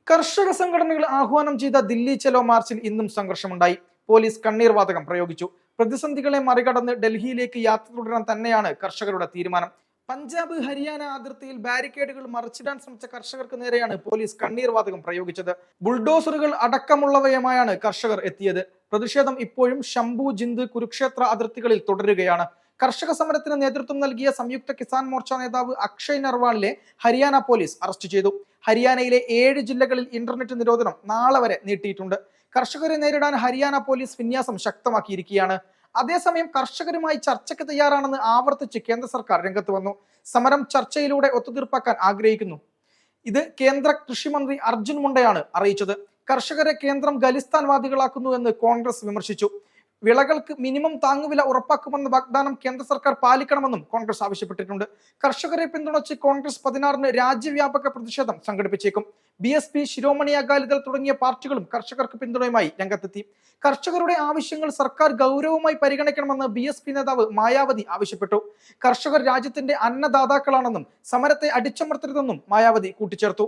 കർഷക സംഘടനകൾ ആഹ്വാനം ചെയ്ത ദില്ലി ചലോ മാർച്ചിൽ ഇന്നും സംഘർഷമുണ്ടായി. പോലീസ് കണ്ണീർ വാതകം പ്രയോഗിച്ചു. പ്രതിസന്ധികളെ മറികടന്ന് ഡൽഹിയിലേക്ക് യാത്ര തുടരാൻ തന്നെയാണ് കർഷകരുടെ തീരുമാനം. പഞ്ചാബ് ഹരിയാന അതിർത്തിയിൽ ബാരിക്കേഡുകൾ മറിച്ചിടാൻ ശ്രമിച്ച കർഷകർക്ക് നേരെയാണ് പോലീസ് കണ്ണീർ വാതകം പ്രയോഗിച്ചത്. ബുൾഡോസറുകൾ അടക്കമുള്ളവയുമായാണ് കർഷകർ എത്തിയത്. പ്രതിഷേധം ഇപ്പോഴും ശംഭു ജിന്ദ് കുരുക്ഷേത്ര അതിർത്തികളിൽ തുടരുകയാണ്. കർഷക സമരത്തിന് നേതൃത്വം നൽകിയ സംയുക്ത കിസാൻ മോർച്ച നേതാവ് അക്ഷയ് നർവാളിനെ ഹരിയാന പോലീസ് അറസ്റ്റ് ചെയ്തു. ഹരിയാനയിലെ 7 ജില്ലകളിൽ ഇന്റർനെറ്റ് നിരോധനം നാളെ വരെ നീട്ടിയിട്ടുണ്ട്. കർഷകരെ നേരിടാൻ ഹരിയാന പോലീസ് വിന്യാസം ശക്തമാക്കിയിരിക്കുകയാണ്. അതേസമയം കർഷകരുമായി ചർച്ചയ്ക്ക് തയ്യാറാണെന്ന് ആവർത്തിച്ച് കേന്ദ്ര സർക്കാർ രംഗത്ത് വന്നു. സമരം ചർച്ചയിലൂടെ ഒത്തുതീർപ്പാക്കാൻ ആഗ്രഹിക്കുന്നു. ഇത് കേന്ദ്ര കൃഷിമന്ത്രി അർജുൻ മുണ്ടയാണ് അറിയിച്ചത്. കർഷകരെ കേന്ദ്രം ഖലിസ്ഥാൻവാദികളാക്കുന്നു എന്ന് കോൺഗ്രസ് വിമർശിച്ചു. വിളകൾക്ക് മിനിമം താങ്ങുവില ഉറപ്പാക്കുമെന്ന വാഗ്ദാനം കേന്ദ്ര സർക്കാർ പാലിക്കണമെന്നും കോൺഗ്രസ് ആവശ്യപ്പെട്ടിട്ടുണ്ട്. കർഷകരെ പിന്തുണച്ച് കോൺഗ്രസ് 16-ന് രാജ്യവ്യാപക പ്രതിഷേധം സംഘടിപ്പിച്ചേക്കും. BSP, ശിരോമണി അകാലിദൾ തുടങ്ങിയ പാർട്ടികളും കർഷകർക്ക് പിന്തുണയുമായി രംഗത്തെത്തി. കർഷകരുടെ ആവശ്യങ്ങൾ സർക്കാർ ഗൗരവമായി പരിഗണിക്കണമെന്ന് BSP നേതാവ് മായാവതി ആവശ്യപ്പെട്ടു. കർഷകർ രാജ്യത്തിന്റെ അന്നദാതാക്കളാണെന്നും സമരത്തെ അടിച്ചമർത്തരുതെന്നും മായാവതി കൂട്ടിച്ചേർത്തു.